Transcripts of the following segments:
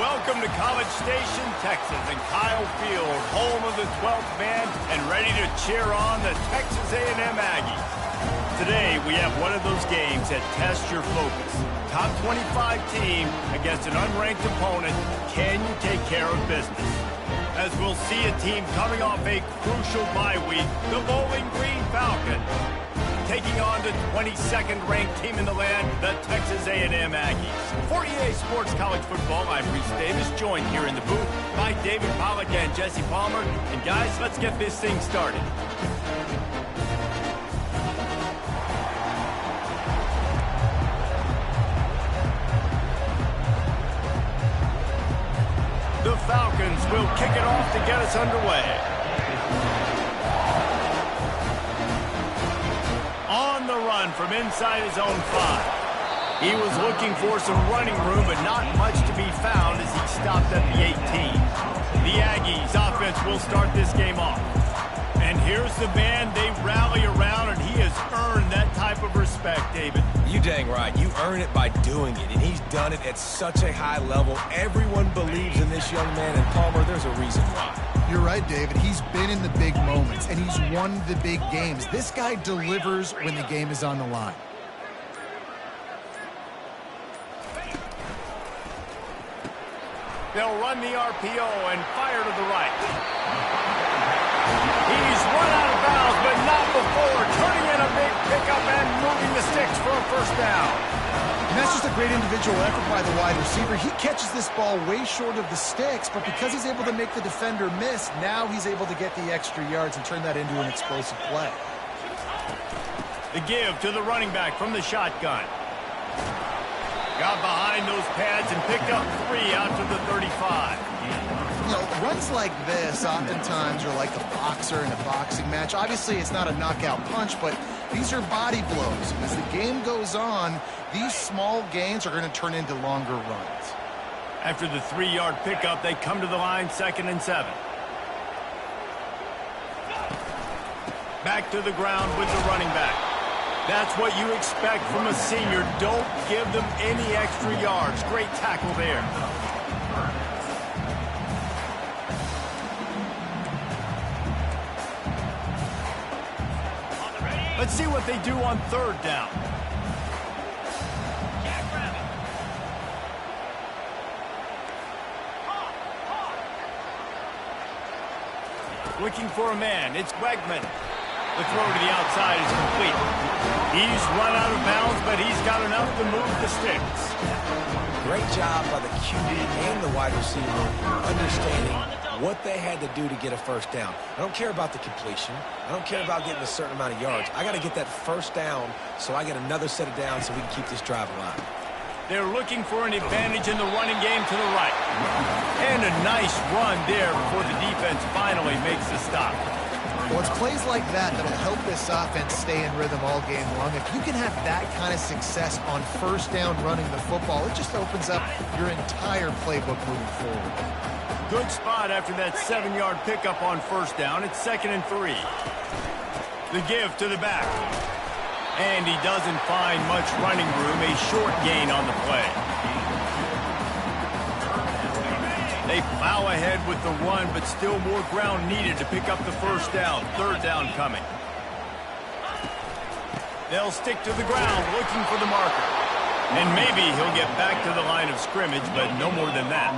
Welcome to College Station, Texas, and Kyle Field, home of the 12th man, and ready to cheer on the Texas A&M Aggies. Today, we have one of those games that tests your focus. Top 25 team against an unranked opponent. Can you take care of business? As we'll see a team coming off a crucial bye week, the Bowling Green Falcons, taking on the 22nd ranked team in the land, the Texas A&M Aggies. For EA Sports College Football, I'm Reese Davis, joined here in the booth by David Pollack and Jesse Palmer. And guys, let's get this thing started. The Falcons will kick it off to get us underway. On the run from inside his own 5. He was looking for some running room, but not much to be found as he stopped at the 18. The Aggies offense will start this game off. And here's the man they rally around, and he has earned that type of respect, David. You dang right. You earn it by doing it, and he's done it at such a high level. Everyone believes in this young man, and Palmer, there's a reason why. You're right, David. He's been in the big moments, and he's won the big games. This guy delivers when the game is on the line. They'll run the RPO and fire to the right. He's run out of bounds, but not before turning in a big pickup and moving the sticks for a first down. And that's just a great individual effort by the wide receiver. He catches this ball way short of the sticks, but because he's able to make the defender miss, now he's able to get the extra yards and turn that into an explosive play. The give to the running back from the shotgun. Got behind those pads and picked up 3 out to the 35. You know, runs like this oftentimes are like a boxer in a boxing match. Obviously, it's not a knockout punch, but these are body blows. As the game goes on, these small gains are going to turn into longer runs. After the 3-yard pickup, they come to the line, 2nd and 7. Back to the ground with the running back. That's what you expect from a senior. Don't give them any extra yards. Great tackle there. Let's see what they do on 3rd down. Looking for a man. It's Wegman. The throw to the outside is complete. He's run out of bounds, but he's got enough to move the sticks. Great job by the QB and the wide receiver understanding what they had to do to get a first down. I don't care about the completion. I don't care about getting a certain amount of yards. I got to get that first down so I get another set of downs so we can keep this drive alive. They're looking for an advantage in the running game to the right. And a nice run there before the defense finally makes the stop. Well, it's plays like that that'll help this offense stay in rhythm all game long. If you can have that kind of success on 1st down running the football, it just opens up your entire playbook moving forward. Good spot after that 7-yard pickup on 1st down. It's 2nd and 3. The give to the back. And he doesn't find much running room. A short gain on the play. They plow ahead with the run, but still more ground needed to pick up the 1st down. 3rd down coming. They'll stick to the ground looking for the marker. And maybe he'll get back to the line of scrimmage, but no more than that.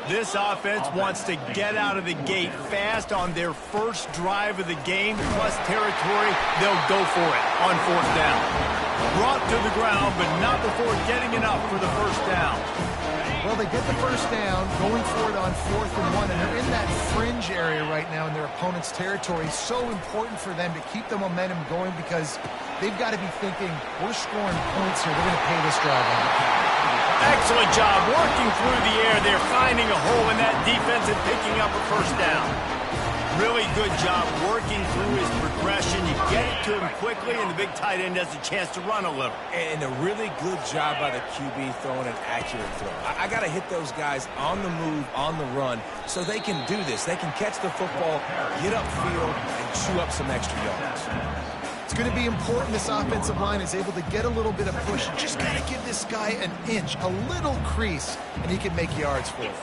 This offense wants to get out of the gate fast on their first drive of the game, plus territory. They'll go for it on 4th down. Brought to the ground, but not before getting enough for the 1st down. Well, they get the 1st down, going for it on 4th and 1, and they're in that fringe area right now in their opponent's territory. It's so important for them to keep the momentum going because they've got to be thinking, we're scoring points here. We're going to pay this drive off. Excellent job working through the air. They're finding a hole in that defense and picking up a 1st down. Really good job working through his progression. You get it to him quickly, and the big tight end has a chance to run a little. And a really good job by the QB throwing an accurate throw. I got to hit those guys on the move, on the run, so they can do this. They can catch the football, get upfield, and chew up some extra yards. It's going to be important this offensive line is able to get a little bit of push. Just got to give this guy an inch, a little crease, and he can make yards for it.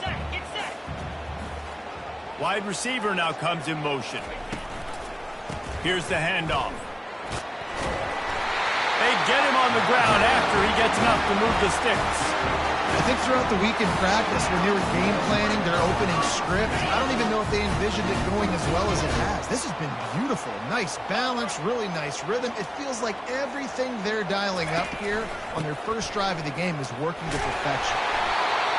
Wide receiver now comes in motion. Here's the handoff. They get him on the ground after he gets enough to move the sticks. I think throughout the week in practice, when they were game planning their opening script, I don't even know if they envisioned it going as well as it has. This has been beautiful. Nice balance, really nice rhythm. It feels like everything they're dialing up here on their first drive of the game is working to perfection.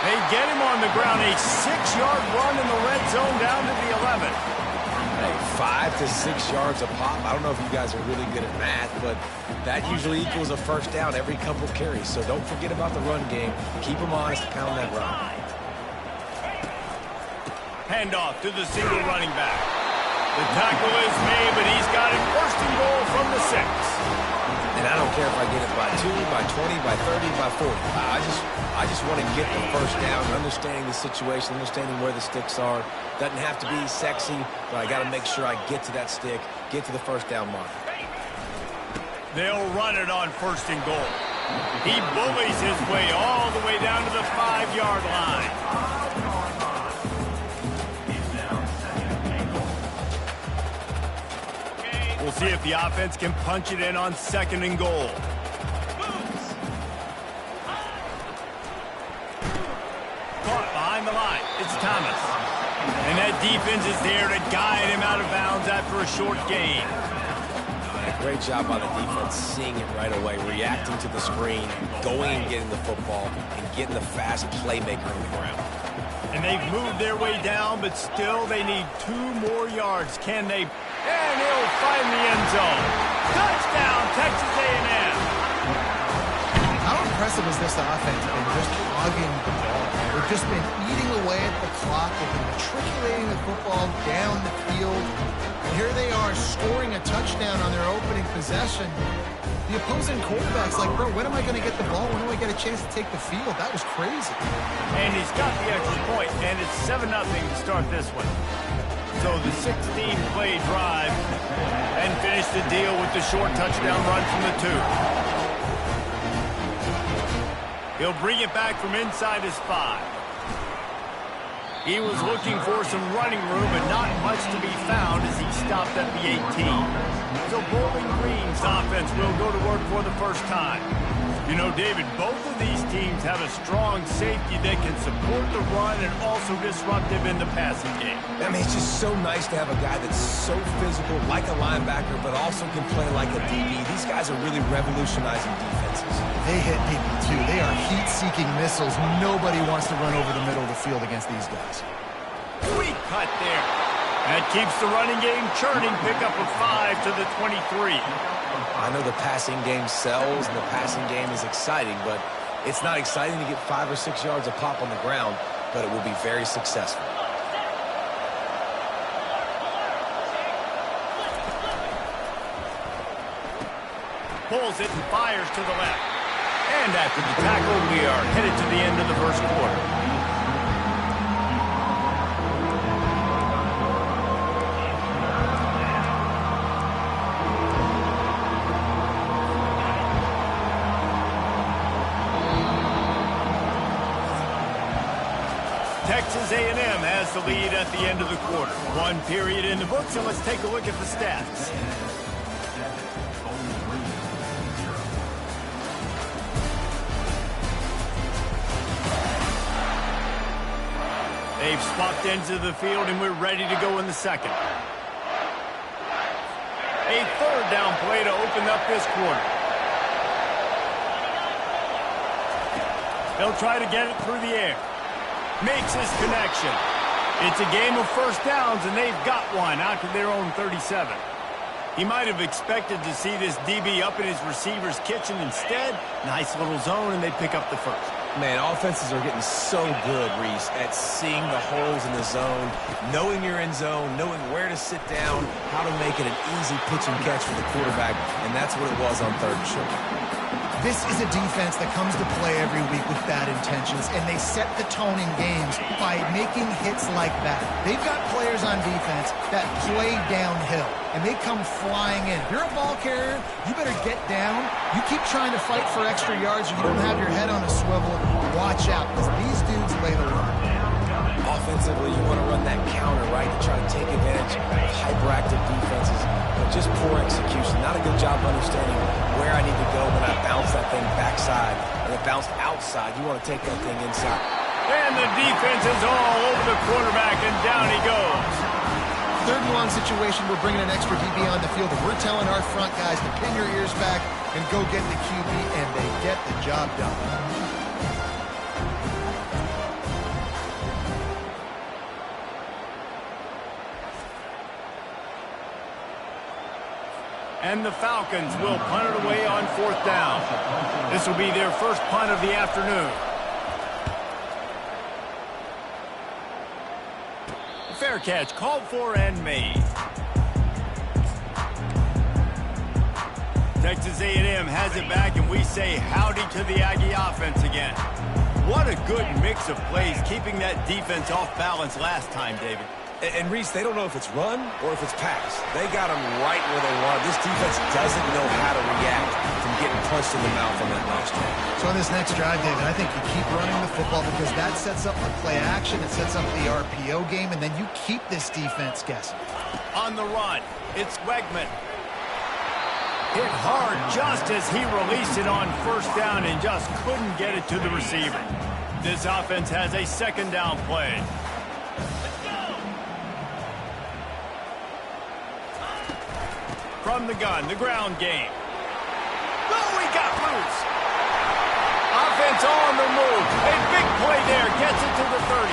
They get him on the ground, a 6-yard run in the red zone down to the 11. Hey, 5 to 6 yards a pop. I don't know if you guys are really good at math, but that usually equals a first down every couple carries. So don't forget about the run game. Keep them honest, pound that run. Handoff to the single running back. The tackle is made, but he's got it first and goal from the 6. And I don't care if I get it by 2, by 20, by 30, by 40. I just want to get the first down, understanding the situation, understanding where the sticks are. Doesn't have to be sexy, but I got to make sure I get to that stick, get to the first down mark. They'll run it on first and goal. He bullies his way all the way down to the 5-yard line. We'll see if the offense can punch it in on second and goal. Caught behind the line. It's Thomas. And that defense is there to guide him out of bounds after a short gain. Great job by the defense, seeing it right away, reacting to the screen, going and getting the football, and getting the fast playmaker on the ground. And they've moved their way down, but still they need 2 more yards. Can they? And he'll find the end zone. Touchdown, Texas A&M. How impressive has this offense been just plugging the ball? They've just been eating away at the clock. They've been matriculating the football down the field. And here they are scoring a touchdown on their opening possession. The opposing quarterback's like, bro, when am I going to get the ball? When do I get a chance to take the field? That was crazy. And he's got the extra point, and it's 7-0 to start this one. So the 16-play drive and finish the deal with the short touchdown run from the 2. He'll bring it back from inside his 5. He was looking for some running room, but not much to be found as he stopped at the 18. So Bowling Green's offense will go to work for the first time. You know, David, both of these teams have a strong safety that can support the run and also disruptive in the passing game. I mean, it's just so nice to have a guy that's so physical, like a linebacker, but also can play like a DB. These guys are really revolutionizing defenses. They hit people, too. They are heat-seeking missiles. Nobody wants to run over the middle of the field against these guys. Sweet cut there. That keeps the running game churning. Pick up a 5 to the 23. I know the passing game sells and the passing game is exciting, but it's not exciting to get 5 or 6 yards a pop on the ground, but it will be very successful. Pulls it and fires to the left. And after the tackle, we are headed to the end of the first quarter. Texas A&M has the lead at the end of the quarter. 1 period in the books, and let's take a look at the stats. They've swapped ends of the field, and we're ready to go in the second. A 3rd down play to open up this quarter. They'll try to get it through the air. Makes his connection. It's a game of first downs, and they've got one out to their own 37. He might have expected to see this DB up in his receiver's kitchen. Instead, nice little zone, and they pick up the first. Man, offenses are getting so good, Reese, at seeing the holes in the zone, knowing you're in zone, knowing where to sit down, how to make it an easy pitch and catch for the quarterback, and that's what it was on 3rd and short. This is a defense that comes to play every week with bad intentions, and they set the tone in games by making hits like that. They've got players on defense that play downhill, and they come flying in. If you're a ball carrier, you better get down. You keep trying to fight for extra yards, or you don't have your head on a swivel. Watch out, because these dudes lay the run. Offensively, you want to run that counter, right, to try to take advantage of hyperactive defenses. But just poor execution. Not a good job understanding where I need to go when I bounce that thing backside. And it bounced outside. You want to take that thing inside. And the defense is all over the quarterback, and down he goes. Third and long situation, we're bringing an extra DB on the field, and we're telling our front guys to pin your ears back and go get the QB, and they get the job done. And the Falcons will punt it away on 4th down. This will be their first punt of the afternoon. Fair catch called for and made. Texas A&M has it back, and we say howdy to the Aggie offense again. What a good mix of plays, keeping that defense off balance last time, David. And Reese, they don't know if it's run or if it's pass. They got them right where they want. This defense doesn't know how to react from getting punched in the mouth on that last drive. So on this next drive, David, I think you keep running the football because that sets up the play action, it sets up the RPO game, and then you keep this defense guessing. On the run, it's Wegman. Hit hard just as he released it on 1st down and just couldn't get it to the receiver. This offense has a 2nd down play. From the gun, the ground game. Oh, he got loose. Offense on the move. A big play there. Gets it to the 30.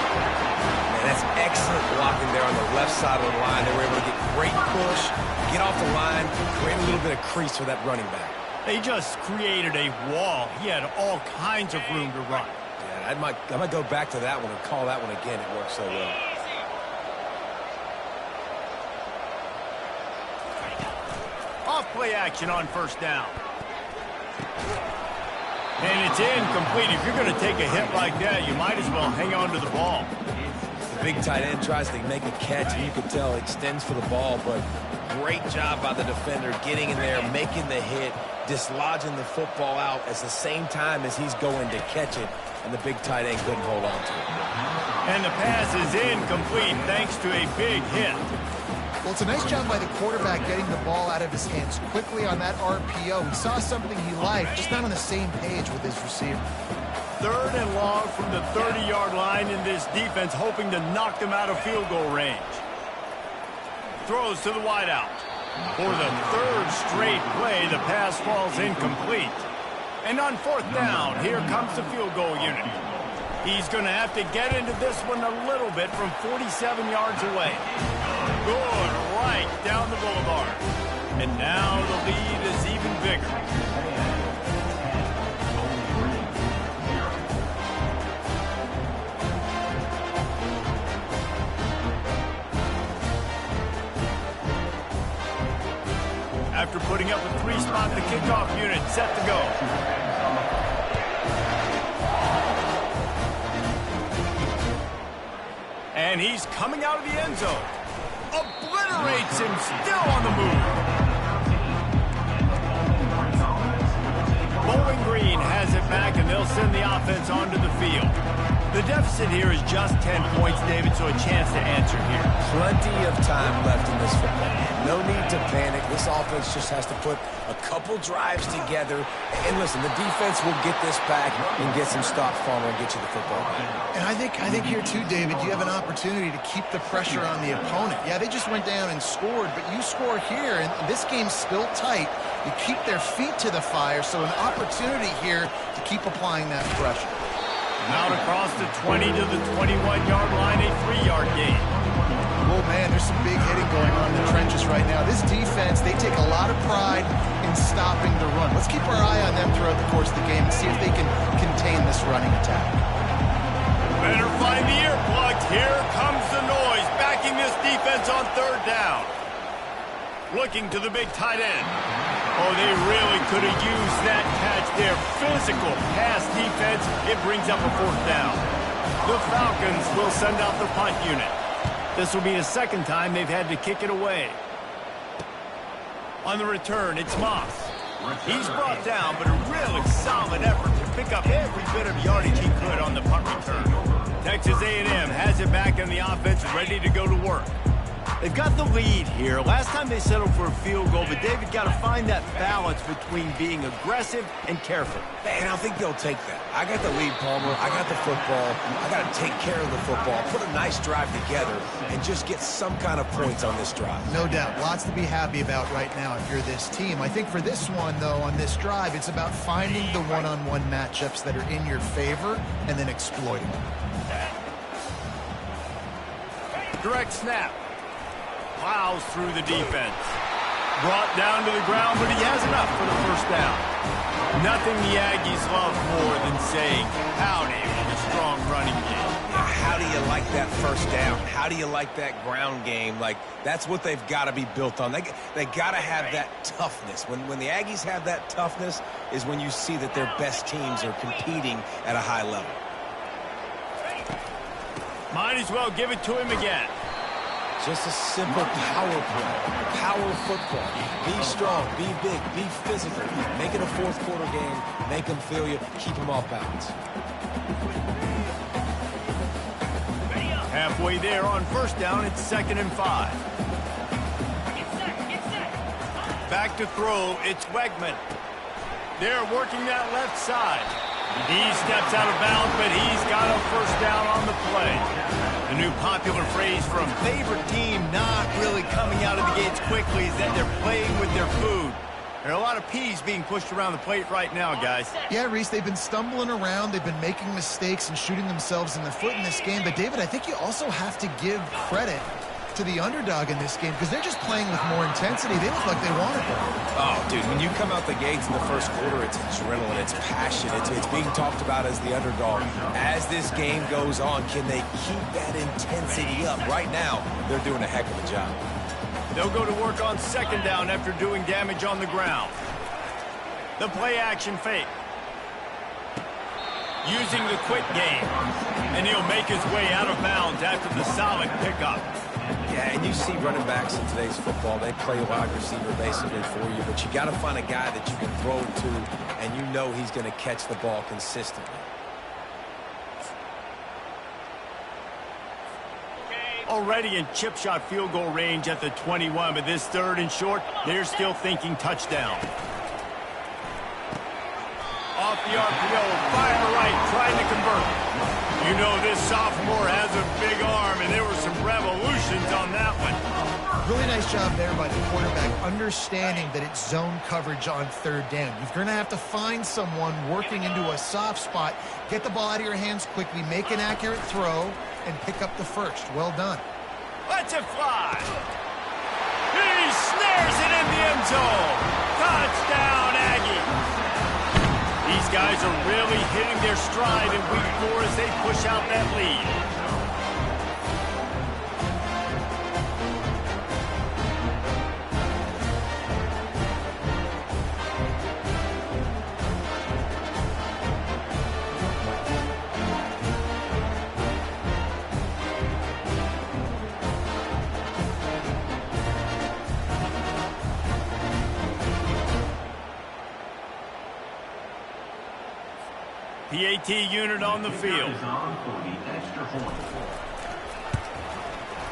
Man, that's excellent blocking there on the left side of the line. They were able to get great push, get off the line, create a little bit of crease for that running back. They just created a wall. He had all kinds of room to run. Yeah, I might go back to that one and call that one again. It worked so well. Off play action on 1st down. And it's incomplete. If you're going to take a hit like that, you might as well hang on to the ball. The big tight end tries to make a catch, and you can tell extends for the ball, but great job by the defender getting in there, making the hit, dislodging the football out at the same time as he's going to catch it, and the big tight end couldn't hold on to it. And the pass is incomplete thanks to a big hit. Well, it's a nice job by the quarterback getting the ball out of his hands quickly on that RPO. He saw something he liked, just not on the same page with his receiver. 3rd and long from the 30-yard line, in this defense hoping to knock them out of field goal range. Throws to the wideout. For the 3rd straight play, the pass falls incomplete. And on 4th down, here comes the field goal unit. He's going to have to get into this one a little bit from 47 yards away. Good right down the boulevard. And now the lead is even bigger. After putting up a 3-spot, the kickoff unit set to go. And he's coming out of the end zone. Obliterates him, still on the move. Bowling Green has it back, and they'll send the offense onto the field. The deficit here is just 10 points, David, so a chance to answer here. Plenty of time left in this football game. No need to panic. This offense just has to put a couple drives together. And listen, the defense will get this back and get some stops for and get you the football game. And I think here too, David, you have an opportunity to keep the pressure on the opponent. Yeah, they just went down and scored, but you score here, and this game's still tight. You keep their feet to the fire, so an opportunity here to keep applying that pressure. Out across the 20 to the 21-yard line, a 3-yard gain. Oh, man, there's some big hitting going on in the trenches right now. This defense, they take a lot of pride in stopping the run. Let's keep our eye on them throughout the course of the game and see if they can contain this running attack. Better find the earplugs. Here comes the noise, backing this defense on 3rd down. Looking to the big tight end. Oh, they really could have used that catch there. Physical pass defense. It brings up a fourth down. The Falcons will send out the punt unit. This will be the second time they've had to kick it away. On the return, it's Moss. He's brought down, but a really solid effort to pick up every bit of yardage he could on the punt return. Texas A&M has it back in the offense, ready to go to work. They've got the lead here. Last time they settled for a field goal, but David got to find that balance between being aggressive and careful. And I think they'll take that. I got the lead, Palmer. I got the football. I got to take care of the football, put a nice drive together, and just get some kind of points on this drive. No doubt. Lots to be happy about right now if you're this team. I think for this one, though, on this drive, it's about finding the one-on-one matchups that are in your favor and then exploiting them. Direct snap. Plows through the defense. Brought down to the ground, but he has enough for the first down. Nothing the Aggies love more than saying, howdy, with a strong running game. Yeah, how do you like that first down? How do you like that ground game? Like, that's what they've got to be built on. They got to have that toughness. When the Aggies have that toughness is when you see that their best teams are competing at a high level. Might as well give it to him again. Just a simple power play, power football. Be strong, be big, be physical. Make it a fourth quarter game. Make them feel you. Keep them off balance. Halfway there on first down, it's 2nd and 5. Back to throw, it's Wegman. They're working that left side. He steps out of bounds, but he's got a first down on the play. The new popular phrase from favorite team not really coming out of the gates quickly is that they're playing with their food. There are a lot of peas being pushed around the plate right now, guys. Yeah, Reese, they've been stumbling around. They've been making mistakes and shooting themselves in the foot in this game. But, David, I think you also have to give credit to the underdog in this game because they're just playing with more intensity. They look like they want it. Oh, dude, when you come out the gates in the first quarter, it's adrenaline, it's passion, it's being talked about as the underdog. As this game goes on, can they keep that intensity up? Right now, they're doing a heck of a job. They'll go to work on 2nd down after doing damage on the ground. The play action fake. Using the quick game. And he'll make his way out of bounds after the solid pickup. Yeah, and you see running backs in today's football, they play wide receiver basically for you, but you got to find a guy that you can throw it to, and you know he's going to catch the ball consistently. Already in chip shot field goal range at the 21, but this 3rd and short, they're still thinking touchdown. Off the RPO, fire right, trying to convert. You know this sophomore has a big arm, and there were some revolutions on that one. Really nice job there by the quarterback, understanding that it's zone coverage on 3rd down. You're going to have to find someone working into a soft spot, get the ball out of your hands quickly, make an accurate throw, and pick up the first. Well done. Let's it fly. He snares it in the end zone. Touchdown, Aggies. These guys are really hitting their stride in week 4 as they push out that lead. PAT unit on the field.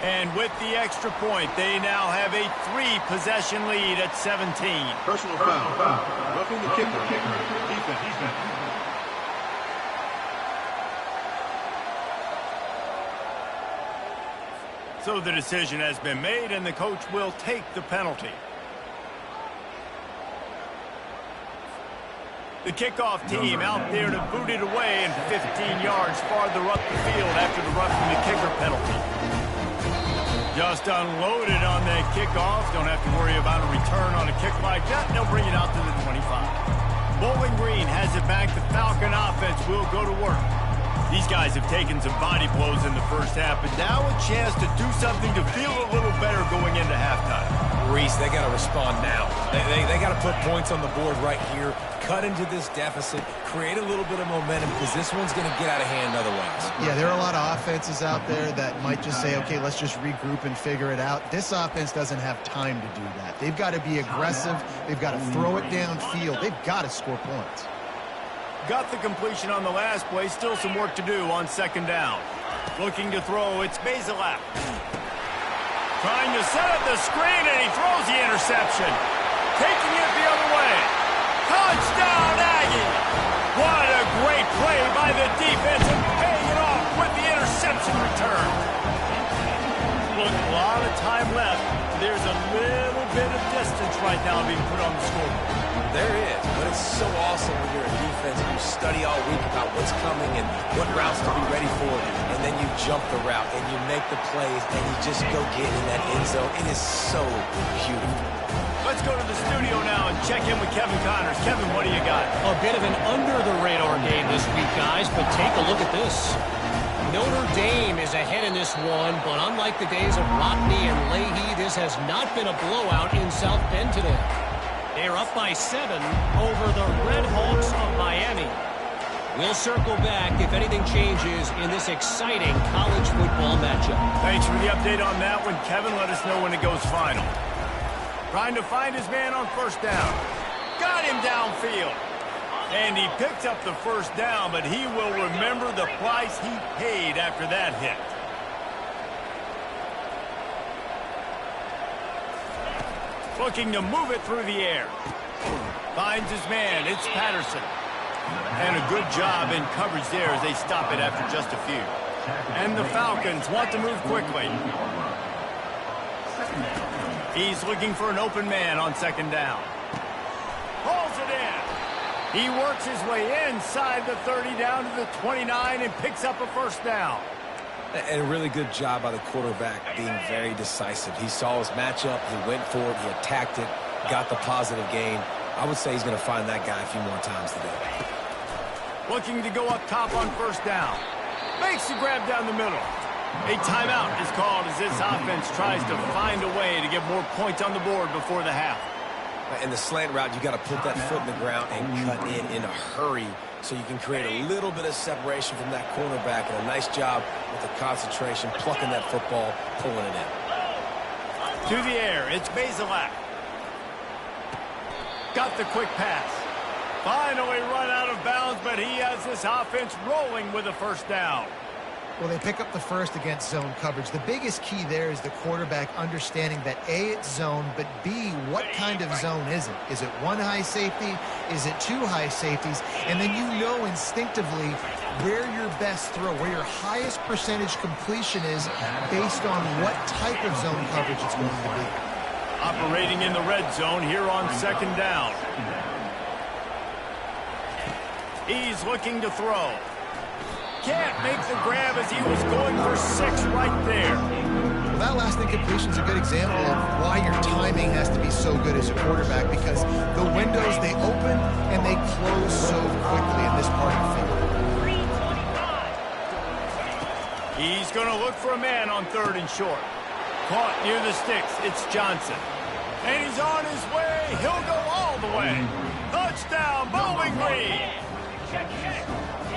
And with the extra point, they now have a 3-possession lead at 17. Personal foul. Roughing the kicker. Defense. So the decision has been made, and the coach will take the penalty. The kickoff team out there to boot it away and 15 yards farther up the field after the roughing the kicker penalty. Just unloaded on that kickoff. Don't have to worry about a return on a kick like that. They'll bring it out to the 25. Bowling Green has it back. The Falcon offense will go to work. These guys have taken some body blows in the first half, but now a chance to do something to feel a little better going into halftime. Reese, they got to respond now. They got to put points on the board right here, cut into this deficit, create a little bit of momentum, because this one's going to get out of hand otherwise. Yeah, there are a lot of offenses out there that might just say, okay, let's just regroup and figure it out. This offense doesn't have time to do that. They've got to be aggressive. They've got to throw it downfield. They've got to score points. Got the completion on the last play. Still some work to do on second down. Looking to throw, it's Bazelak. Trying to set up the screen, and he throws the interception. Taking it the other way. Touchdown, Aggie! What a great play by the defense, and paying it off with the interception return. Look, a lot of time left. There's a little bit of distance right now being put on the scoreboard. There is, but it's so awesome when you're a defense and you study all week about what's coming and what routes to be ready for, and then you jump the route and you make the plays and you just go get in that end zone. It is so beautiful. Let's go to the studio now and check in with Kevin Connors. Kevin, what do you got? A bit of an under-the-radar game this week, guys, but take a look at this. Notre Dame is ahead in this one, but unlike the days of Rodney and Leahy, this has not been a blowout in South Bend today. They're up by 7 over the Red Hawks of Miami. We'll circle back if anything changes in this exciting college football matchup. Thanks for the update on that one, Kevin. Let us know when it goes final. Trying to find his man on first down. Got him downfield. And he picked up the first down, but he will remember the price he paid after that hit. Looking to move it through the air. Finds his man. It's Patterson. And a good job in coverage there as they stop it after just a few. And the Falcons want to move quickly. He's looking for an open man on second down. Pulls it in. He works his way inside the 30 down to the 29 and picks up a first down. And a really good job by the quarterback being very decisive. He saw his matchup, he went for it, he attacked it, got the positive gain. I would say he's going to find that guy a few more times today. Looking to go up top on first down. Makes the grab down the middle. A timeout is called as this offense tries to find a way to get more points on the board before the half. In the slant route, you got to put that foot in the ground and cut in a hurry so you can create a little bit of separation from that cornerback, and a nice job with the concentration, plucking that football, pulling it in. To the air, it's Bazelak. Got the quick pass. Finally run out of bounds, but he has this offense rolling with a first down. Well, they pick up the first against zone coverage. The biggest key there is the quarterback understanding that A, it's zone, but B, what kind of zone is it? Is it one high safety? Is it two high safeties? And then you know instinctively where your best throw, where your highest percentage completion is based on what type of zone coverage it's going to be. Operating in the red zone here on second down. He's looking to throw. Can't make the grab as he was going for 6 right there. Well, that last incompletion is a good example of why your timing has to be so good as a quarterback, because the windows, they open and they close so quickly in this part of the field. He's going to look for a man on third and short. Caught near the sticks. It's Johnson. And he's on his way. He'll go all the way. Touchdown, Bowling Green.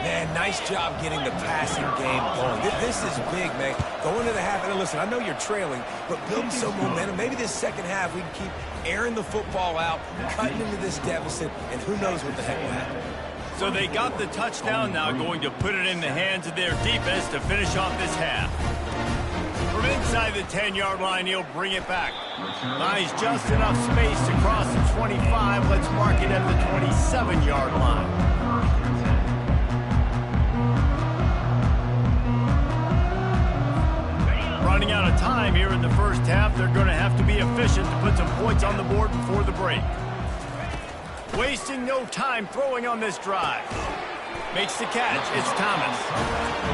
Man, nice job getting the passing game going. This is big, man. Go into the half, and listen, I know you're trailing, but building some momentum. Maybe this second half we can keep airing the football out, cutting into this deficit, and who knows what the heck will happen. So they got the touchdown now, going to put it in the hands of their defense to finish off this half. From inside the 10-yard line, he'll bring it back. Finds just enough space to cross the 25. Let's mark it at the 27-yard line. Running out of time here in the first half. They're going to have to be efficient to put some points on the board before the break. Wasting no time throwing on this drive. Makes the catch. It's Thomas.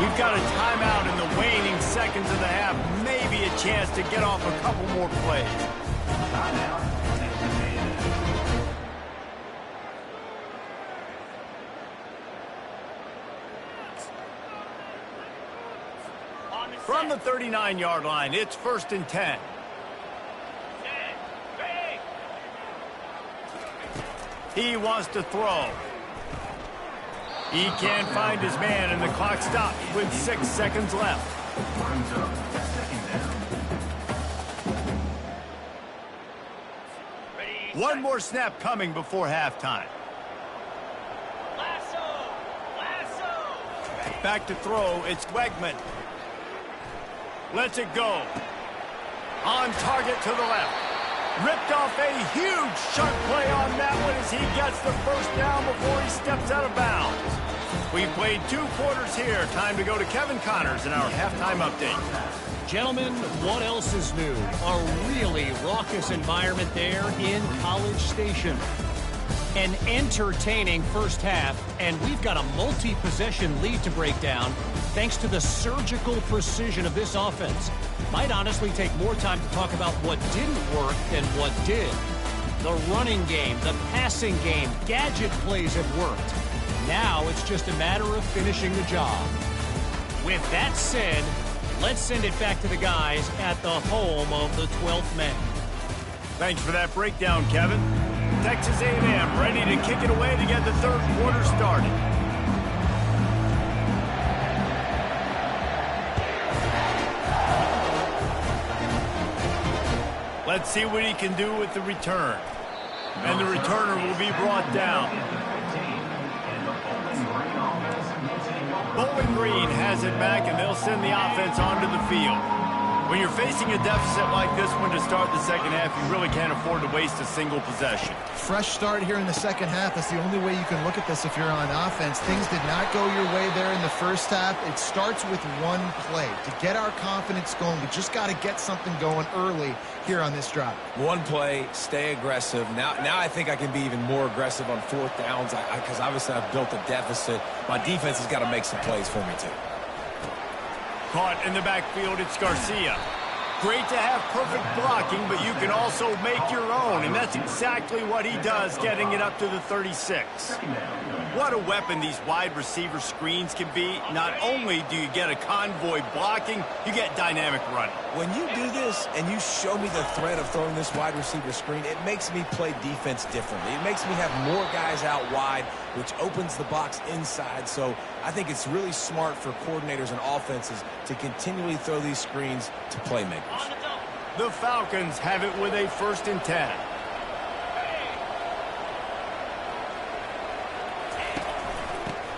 We've got a timeout in the waning seconds of the half. Maybe a chance to get off a couple more plays. From the 39-yard line, it's 1st and 10. He wants to throw. He can't find his man, and the clock stops with 6 seconds left. One more snap coming before halftime. Back to throw, it's Wegman. Lets it go. On target to the left. Ripped off a huge sharp play on that one as he gets the first down before he steps out of bounds. We've played 2 quarters here. Time to go to Kevin Connors in our halftime update. Gentlemen, what else is new? A really raucous environment there in College Station. An entertaining first half, and we've got a multi-possession lead to break down thanks to the surgical precision of this offense. Might honestly take more time to talk about what didn't work than what did. The running game, the passing game, gadget plays have worked. Now it's just a matter of finishing the job. With that said, let's send it back to the guys at the home of the 12th man. Thanks for that breakdown, Kevin. Texas A&M ready to kick it away to get the third quarter started. Let's see what he can do with the return. And the returner will be brought down. Bowling Green has it back, and they'll send the offense onto the field. When you're facing a deficit like this one to start the second half, you really can't afford to waste a single possession. Fresh start here in the second half. That's the only way you can look at this if you're on offense. Things did not go your way there in the first half. It starts with one play. To get our confidence going, we just got to get something going early here on this drive. One play, stay aggressive. Now I think I can be even more aggressive on fourth downs because obviously I've built a deficit. My defense has got to make some plays for me too. Caught in the backfield, it's Garcia. Great to have perfect blocking, but you can also make your own, and that's exactly what he does, getting it up to the 36. What a weapon these wide receiver screens can be. Not only do you get a convoy blocking, you get dynamic running. When you do this and you show me the threat of throwing this wide receiver screen, it makes me play defense differently. It makes me have more guys out wide, which opens the box inside. So I think it's really smart for coordinators and offenses to continually throw these screens to playmakers. The Falcons have it with a 1st and 10.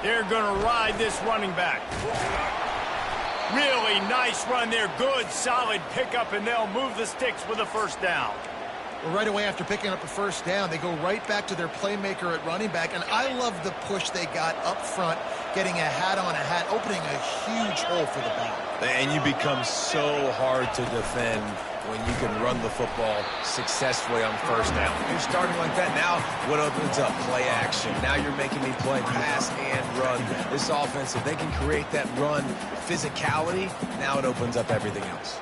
They're going to ride this running back. Really nice run there. Good, solid pickup, and they'll move the sticks with a first down. Well, right away after picking up a first down, they go right back to their playmaker at running back. And I love the push they got up front, getting a hat on a hat, opening a huge hole for the back. And you become so hard to defend when you can run the football successfully on first down. You're starting like that. Now what opens up? Play action. Now you're making me play pass and run. This offense, if they can create that run physicality, now it opens up everything else.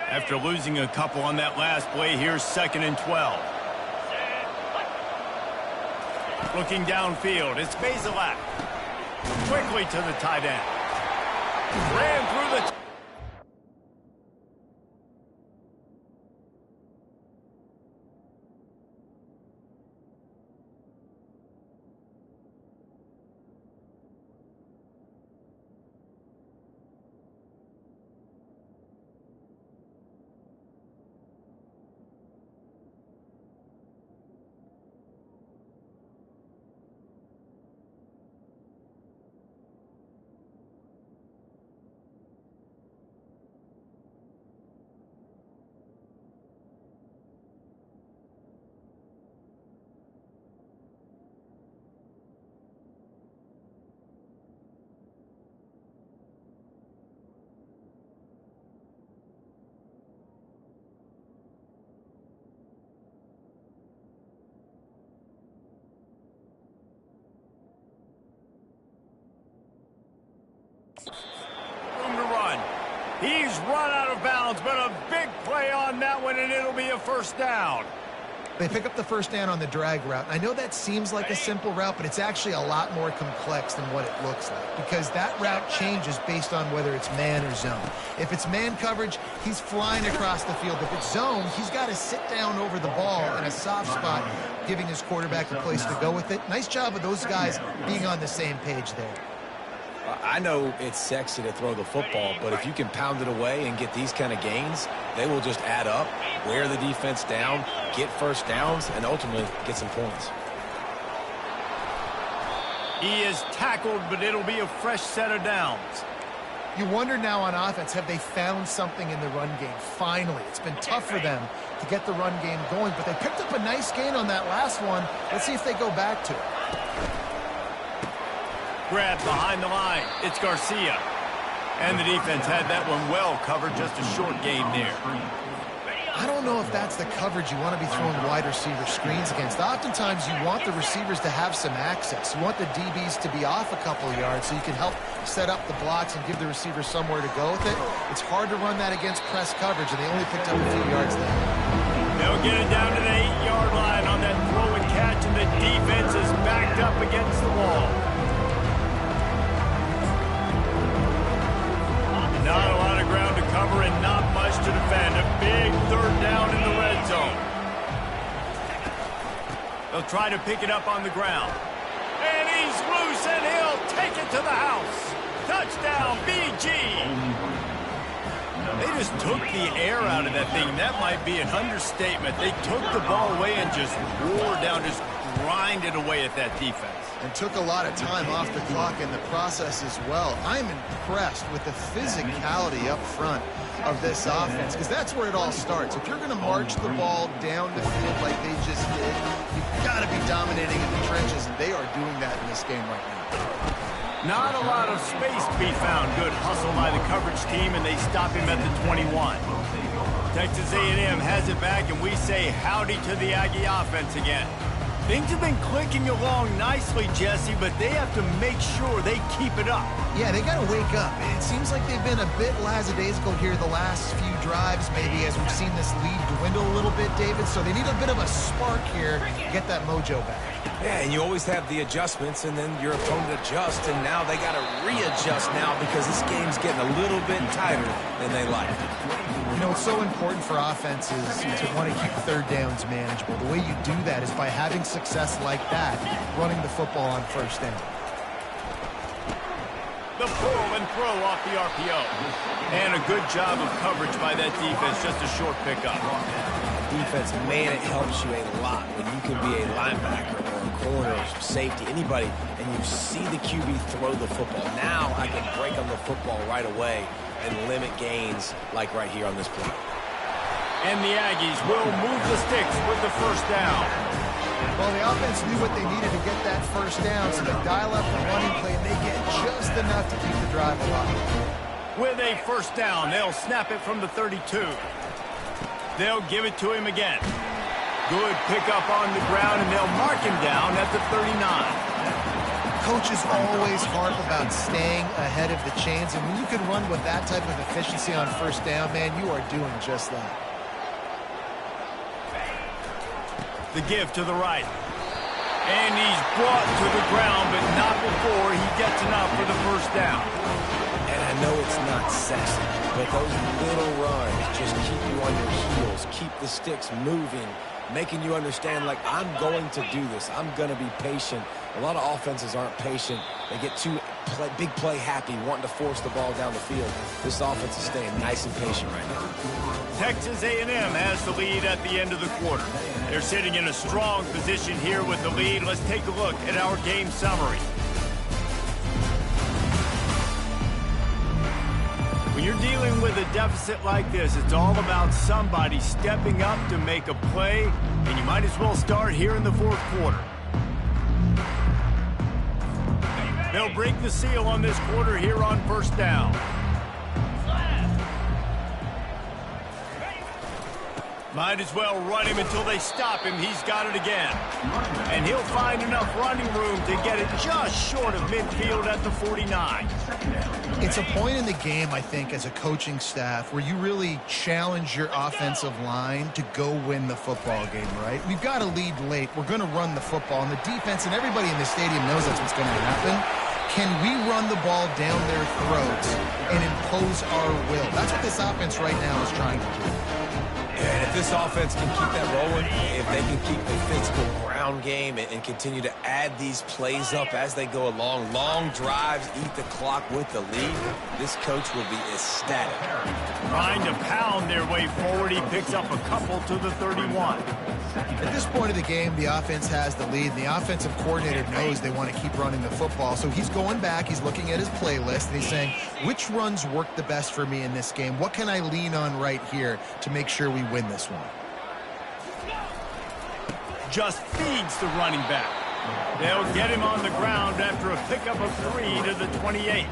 After losing a couple on that last play, here's 2nd and 12. Looking downfield, it's Bazelak. Quickly to the tight end. Ran through the... Room to run. He's run out of bounds, but a big play on that one, and it'll be a first down. They pick up the first down on the drag route. I know that seems like a simple route, but it's actually a lot more complex than what it looks like because that route changes based on whether it's man or zone. If it's man coverage, he's flying across the field. If it's zone, he's got to sit down over the ball in a soft spot, giving his quarterback a place to go with it. Nice job of those guys being on the same page there. I know it's sexy to throw the football, but if you can pound it away and get these kind of gains, they will just add up, wear the defense down, get first downs, and ultimately get some points. He is tackled, but it'll be a fresh set of downs. You wonder now on offense, have they found something in the run game? Finally, it's been tough for them to get the run game going, but they picked up a nice gain on that last one. Let's see if they go back to it. Grab behind the line. It's Garcia. And the defense had that one well covered, just a short gain there. I don't know if that's the coverage you want to be throwing wide receiver screens against. Oftentimes, you want the receivers to have some access. You want the DBs to be off a couple of yards so you can help set up the blocks and give the receiver somewhere to go with it. It's hard to run that against press coverage, and they only picked up a few yards there. They'll get it down to the 8-yard line on that throw and catch, and the defense is backed up against the wall. Not a lot of ground to cover and not much to defend. A big third down in the red zone. They'll try to pick it up on the ground. And he's loose, and he'll take it to the house. Touchdown, BG. They just took the air out of that thing. That might be an understatement. They took the ball away and just wore down, just grinded away at that defense. And took a lot of time off the clock in the process as well. I'm impressed with the physicality up front of this offense because that's where it all starts. If you're going to march the ball down the field like they just did, you've got to be dominating in the trenches, and they are doing that in this game right now. Not a lot of space to be found. Good hustle by the coverage team, and they stop him at the 21. Texas A&M has it back, and we say howdy to the Aggie offense again. Things have been clicking along nicely, Jesse, but they have to make sure they keep it up. Yeah, they got to wake up. It seems like they've been a bit lackadaisical here the last few drives, maybe, as we've seen this lead dwindle a little bit, David. So they need a bit of a spark here to get that mojo back. Yeah, and you always have the adjustments, and then your opponent adjusts, and now they got to readjust now because this game's getting a little bit tighter than they like. You know, it's so important for offenses to want to keep third downs manageable. The way you do that is by having success like that, running the football on first down. The pull and throw off the RPO. And a good job of coverage by that defense, just a short pickup. Defense, man, it helps you a lot when you can be a linebacker or a corner or safety, anybody, and you see the QB throw the football. Now I can break on the football right away and limit gains like right here on this play. And the Aggies will move the sticks with the first down. Well, the offense knew what they needed to get that first down, so they dial up the running play, and they get just enough to keep the drive alive. With a first down, they'll snap it from the 32. They'll give it to him again. Good pickup on the ground, and they'll mark him down at the 39. Coaches always harp about staying ahead of the chains, and when you can run with that type of efficiency on first down, man, you are doing just that. The give to the right. And he's brought to the ground, but not before he gets enough for the first down. And I know it's not sexy, but those little runs just keep you on your heels, keep the sticks moving, making you understand, like, I'm going to do this. I'm going to be patient. A lot of offenses aren't patient. They get too big play happy, wanting to force the ball down the field. This offense is staying nice and patient right now. Texas A&M has the lead at the end of the quarter. They're sitting in a strong position here with the lead. Let's take a look at our game summary. When you're dealing with a deficit like this, it's all about somebody stepping up to make a play, and you might as well start here in the fourth quarter. They'll break the seal on this quarter here on first down. Might as well run him until they stop him. He's got it again. And he'll find enough running room to get it just short of midfield at the 49. It's a point in the game, I think, as a coaching staff where you really challenge your offensive line to go win the football game, right? We've got to lead late. We're going to run the football. And the defense and everybody in the stadium knows that's what's going to happen. Can we run the ball down their throats and impose our will? That's what this offense right now is trying to do. And if this offense can keep that rolling, if they can keep the physical ground game and continue to add these plays up as they go along, long drives, eat the clock with the lead, this coach will be ecstatic. Trying to pound their way forward, he picks up a couple to the 31. At this point of the game, the offense has the lead, and the offensive coordinator knows they want to keep running the football. So he's going back, he's looking at his playlist, and he's saying, which runs work the best for me in this game? What can I lean on right here to make sure we win this one? Just feeds the running back. They'll get him on the ground after a pickup of 3 to the 28.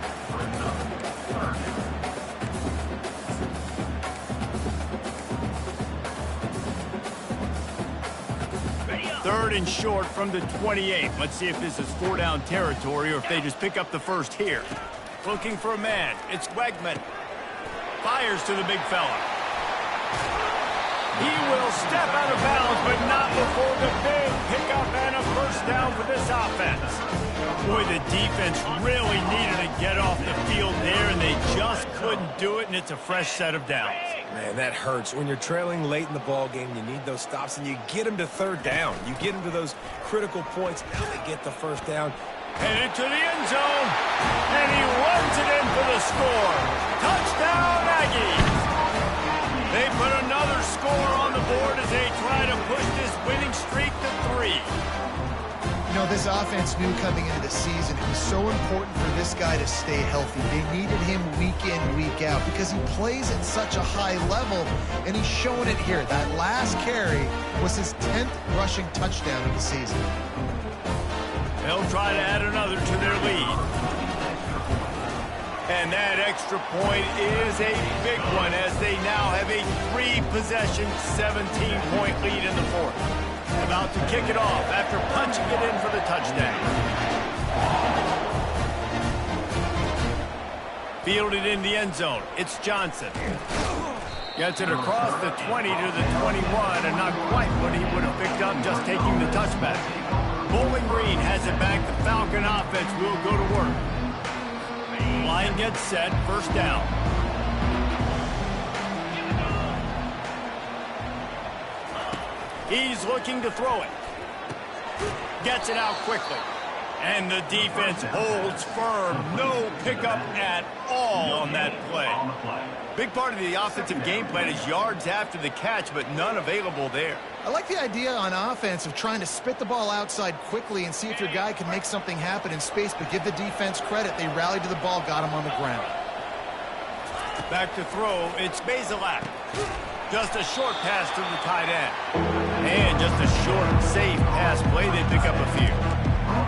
Third and short from the 28. Let's see if this is 4-down territory or if they just pick up the first here. Looking for a man. It's Wegman. Fires to the big fella. He will step out of bounds, but not before the big pickup and a first down for this offense. Boy, the defense really needed to get off the field there, and they just couldn't do it, and it's a fresh set of downs. Man, that hurts. When you're trailing late in the ball game, you need those stops, and you get them to third down. You get them to those critical points. Now they get the first down. Headed to the end zone, and he runs it in for the score. Touchdown, Aggies! They put another score on the board as they try to push this winning streak to 3. You know, this offense knew coming into the season it was so important for this guy to stay healthy. They needed him week in, week out because he plays at such a high level, and he's showing it here. That last carry was his 10th rushing touchdown of the season. They'll try to add another to their lead. And that extra point is a big one as they now have a 3-possession, 17-point lead in the fourth. About to kick it off after punching it in for the touchdown. Fielded in the end zone. It's Johnson. Gets it across the 20 to the 21, and not quite what he would have picked up just taking the touchback. Bowling Green has it back. The Falcon offense will go to work. Line gets set. First down. He's looking to throw it. Gets it out quickly. And the defense holds firm. No pickup at all on that play. Big part of the offensive game plan is yards after the catch, but none available there. I like the idea on offense of trying to spit the ball outside quickly and see if your guy can make something happen in space, but give the defense credit. They rallied to the ball, got him on the ground. Back to throw, it's Bazelak. Just a short pass to the tight end. And just a short, safe pass play. They pick up a few.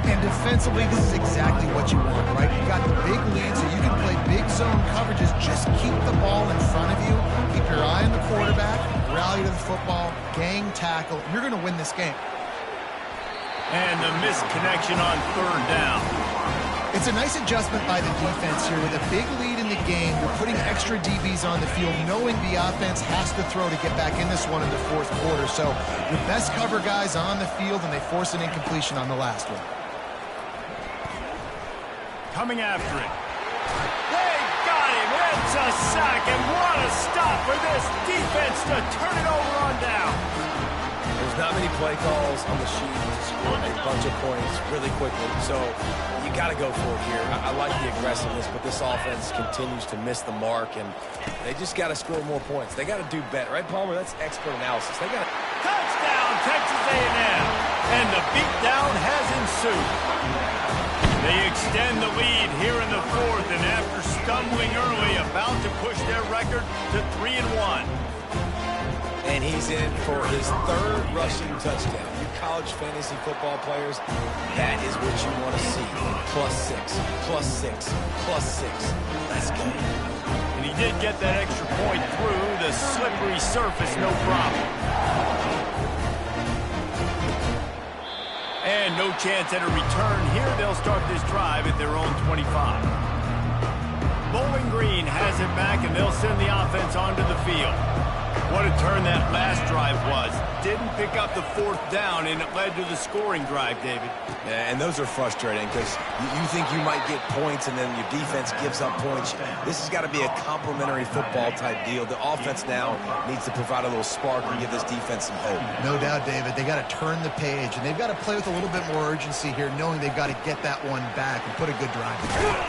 And defensively, this is exactly what you want, right? You got the big lead, so you can play big zone coverages. Just keep the ball in front of you. Keep your eye on the quarterback. Rally to the football. Gang tackle. You're going to win this game. And the missed connection on third down. It's a nice adjustment by the defense here. With a big lead in the game, you're putting extra DBs on the field, knowing the offense has to throw to get back in this one in the fourth quarter. So your best cover guys on the field, and they force an incompletion on the last one. Coming after it. They got him. It's a sack, and what a stop for this defense to turn it over on down. There's not many play calls on the sheet to score a bunch of points really quickly, so you got to go for it here. I like the aggressiveness, but this offense continues to miss the mark, and they just got to score more points. They got to do better, right, Palmer? That's expert analysis. They got to... Touchdown, Texas A&M, and the beatdown has ensued. They extend the lead here in the fourth, and after stumbling early, about to push their record to 3-1. And he's in for his third rushing touchdown. You college fantasy football players, that is what you want to see. +6, +6, +6. Let's go. And he did get that extra point through the slippery surface, no problem. And no chance at a return here. They'll start this drive at their own 25. Bowling Green has it back, and they'll send the offense onto the field. What a turn that last drive was. Didn't pick up the fourth down, and it led to the scoring drive, David. Yeah, and those are frustrating because you think you might get points, and then your defense gives up points. This has got to be a complementary football type deal. The offense now needs to provide a little spark and give this defense some hope. No doubt, David. They got to turn the page, and they've got to play with a little bit more urgency here, knowing they've got to get that one back and put a good drive together.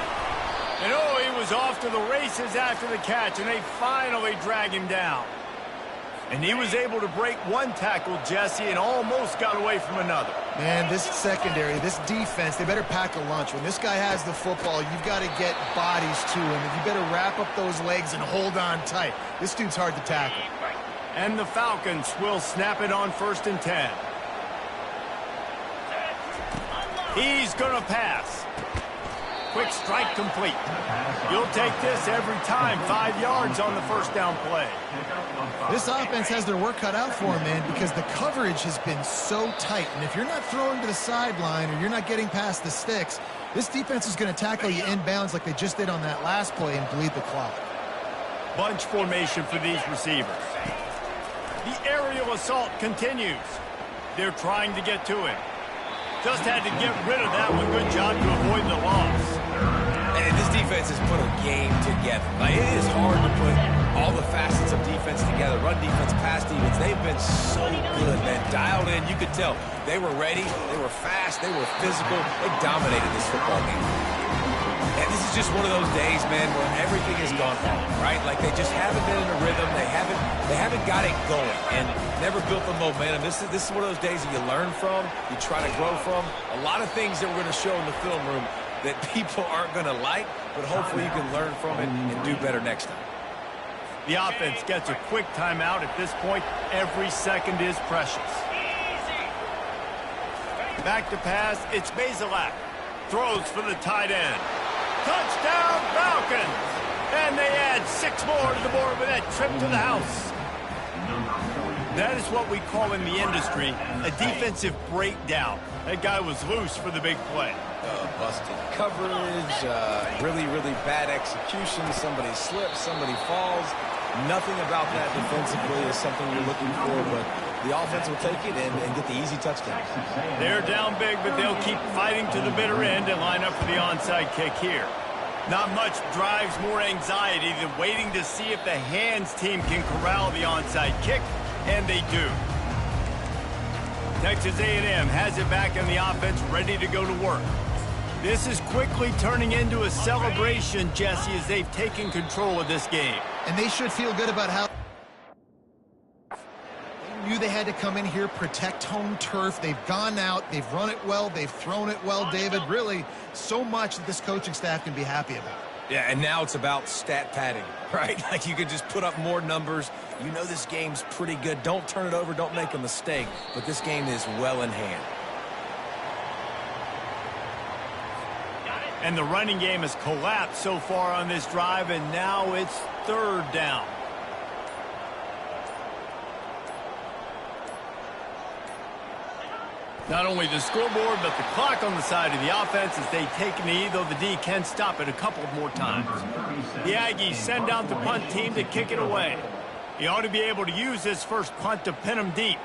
And he was off to the races after the catch, and they finally drag him down. And he was able to break one tackle, Jesse, and almost got away from another. Man, this secondary, this defense, they better pack a lunch. When this guy has the football, you've got to get bodies to him, and you better wrap up those legs and hold on tight. This dude's hard to tackle. And the Falcons will snap it on 1st and 10. He's going to pass. Quick strike complete. You'll take this every time. 5 yards on the first down play. This offense has their work cut out for them, man, because the coverage has been so tight. And if you're not throwing to the sideline or you're not getting past the sticks, this defense is going to tackle you inbounds like they just did on that last play and bleed the clock. Bunch formation for these receivers. The aerial assault continues. They're trying to get to him. Just had to get rid of that one. Good job to avoid the loss. And this defense has put a game together. Like, it is hard to put all the facets of defense together. Run defense, pass defense. They've been so good, man. Dialed in. You could tell they were ready. They were fast. They were physical. They dominated this football game. And this is just one of those days, man, where everything has gone wrong, right? Like, they just haven't been in a rhythm. They haven't got it going and never built the momentum. This is one of those days that you learn from, you try to grow from. A lot of things that we're going to show in the film room that people aren't going to like, but hopefully you can learn from it and do better next time. The offense gets a quick timeout. At this point, every second is precious. Back to pass, it's Bazelak. Throws for the tight end. Touchdown, Falcons! And they add 6 more to the board with that trip to the house. That is what we call in the industry a defensive breakdown. That guy was loose for the big play. Busted coverage, really, really bad execution. Somebody slips, somebody falls. Nothing about that defensively is something you're looking for, but the offense will take it and get the easy touchdown. They're down big, but they'll keep fighting to the bitter end and line up for the onside kick here. Not much drives more anxiety than waiting to see if the hands team can corral the onside kick, and they do. Texas A&M has it back in the offense, ready to go to work. This is quickly turning into a celebration, Jesse, as they've taken control of this game. And they should feel good about how they knew they had to come in here, protect home turf. They've gone out, they've run it well, they've thrown it well, David. Really, so much that this coaching staff can be happy about. Yeah, and now it's about stat padding, right? Like, you can just put up more numbers. You know this game's pretty good. Don't turn it over. Don't make a mistake. But this game is well in hand. And the running game has collapsed so far on this drive, and now it's 3rd down. Not only the scoreboard, but the clock on the side of the offense as they take a knee, though the D can stop it a couple more times. The Aggies send out the punt team to kick it away. He ought to be able to use this first punt to pin them deep.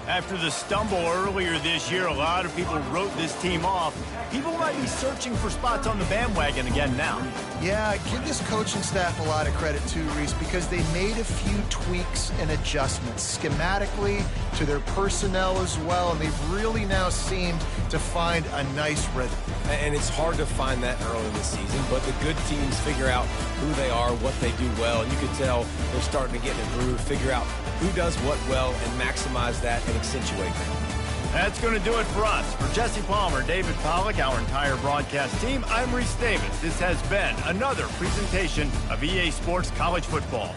After the stumble earlier this year, a lot of people wrote this team off. People might be searching for spots on the bandwagon again now. Yeah, give this coaching staff a lot of credit too, Reese, because they made a few tweaks and adjustments schematically to their personnel as well, and they've really now seemed to find a nice rhythm. And it's hard to find that early in the season, but the good teams figure out who they are, what they do well, and you can tell they're starting to get in a groove, figure out who does what well, and maximize that and accentuate that. That's going to do it for us. For Jesse Palmer, David Pollack, our entire broadcast team, I'm Reese Davis. This has been another presentation of EA Sports College Football.